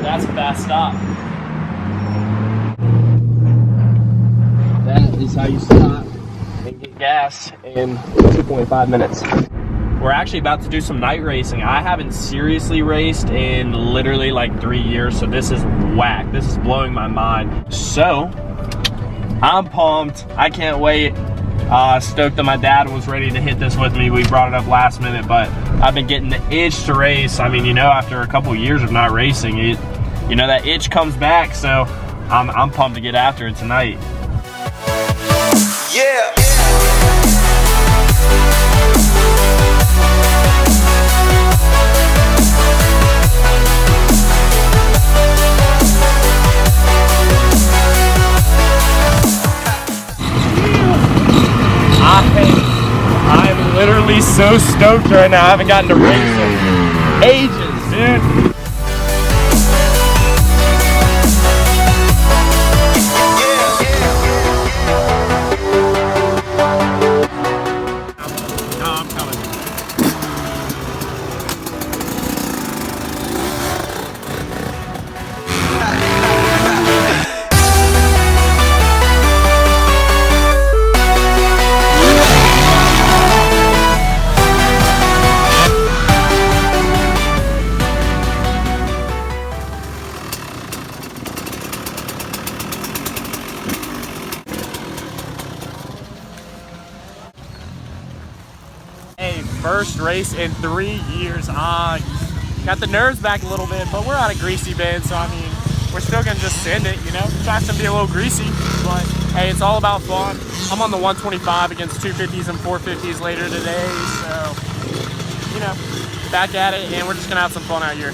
That's a fast stop. That is how you stop and get gas in 2.5 minutes. We're actually about to do some night racing. I haven't seriously raced in literally like 3 years, so this is whack. This is blowing my mind. So, I'm pumped. I can't wait. Stoked that my dad was ready to hit this with me. We brought it up last minute, but I've been getting the itch to race. I mean, you know, after a couple years of not racing, you know, that itch comes back, so I'm pumped to get after it tonight. Yeah. I'm literally so stoked right now. I haven't gotten to race in ages, dude. First race in 3 years. Got the nerves back a little bit, but we're on a greasy bend, so I mean, we're still gonna just send it, you know? Try to be a little greasy, but hey, it's all about fun. I'm on the 125 against 250s and 450s later today, so, you know, back at it, and we're just gonna have some fun out here.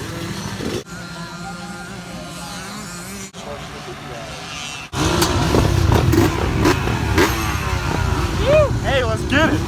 Woo! Hey, let's get it.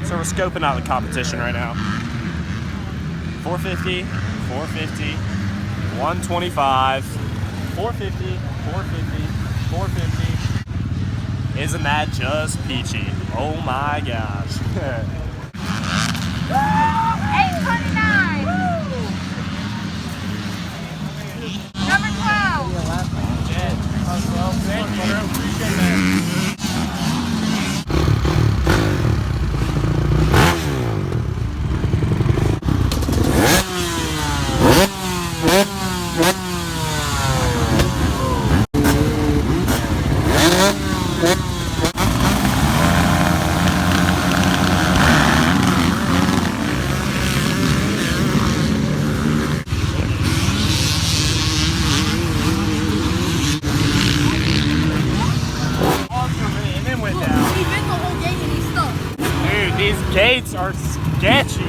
So we're scoping out the competition right now. 450, 450, 125, 450, 450, 450. Isn't that just peachy? Oh my gosh. 829. Number 12. Well, thank you. Appreciate that. Gates are sketchy.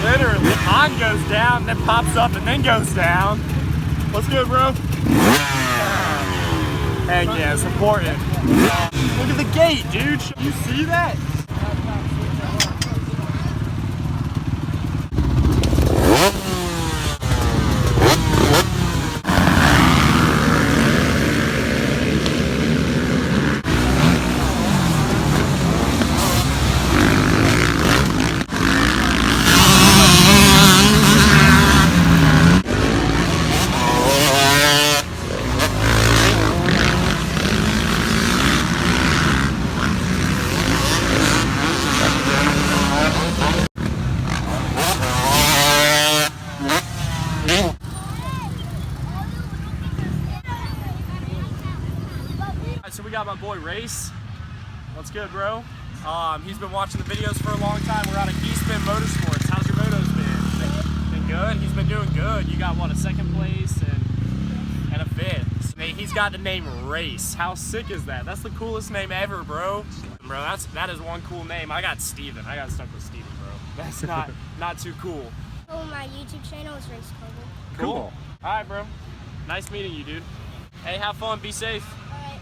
Literally, on goes down, then pops up, and then goes down. What's good, bro? Heck yeah, it's important. Look at the gate, dude. You see that? got my boy Race. What's good, bro? He's been watching the videos for a long time. We're out at East Bend Motorsports. How's your motos been? Been good? He's been doing good. You got what, a second place and a fifth. He's got the name Race. How sick is that? That's the coolest name ever, bro. Bro, that is one cool name. I got Steven. I got stuck with Steven, bro. That's not too cool. Oh, my YouTube channel is Race Carter. Cool. All right, bro. Nice meeting you, dude. Hey, have fun. Be safe. All right.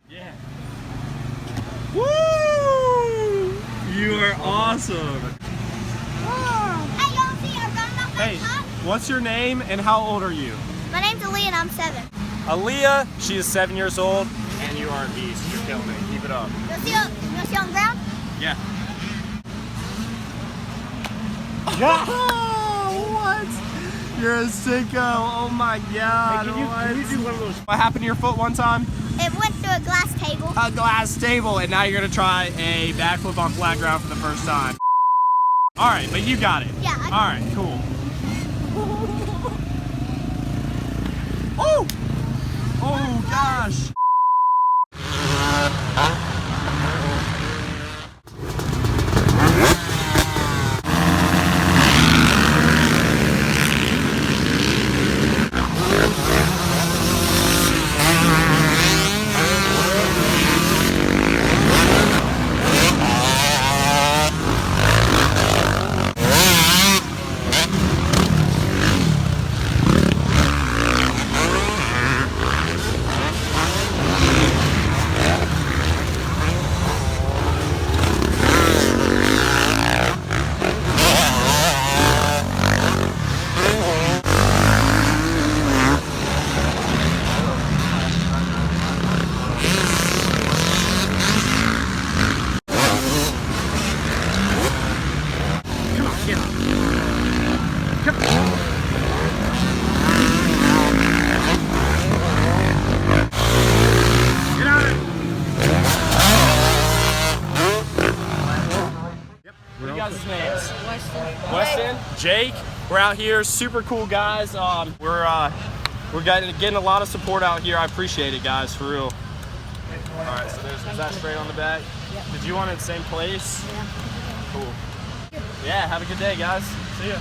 Yeah. Woo! You are awesome. Hey, y'all see, I've got enough Hey, what's your name and how old are you? My name's Aaliyah and I'm 7. Aaliyah, she is 7 years old, and you are a beast. You're killing it. Keep it up. You wanna see on the ground? Yeah. What? You're a sicko. Oh my god. Hey, can you do one of those? What happened to your foot one time? It went through a glass table. A glass table, and now you're gonna try a backflip on flat ground for the first time. All right, but you got it. Yeah. All right, cool. Oh! Oh gosh! What are you guys' names? Weston. Jake. We're out here, super cool guys. We're getting a lot of support out here. I appreciate it, guys, for real. All right, so is that straight on the back? Yeah. Did you want it in the same place? Yeah. Cool. Yeah, have a good day, guys. See ya.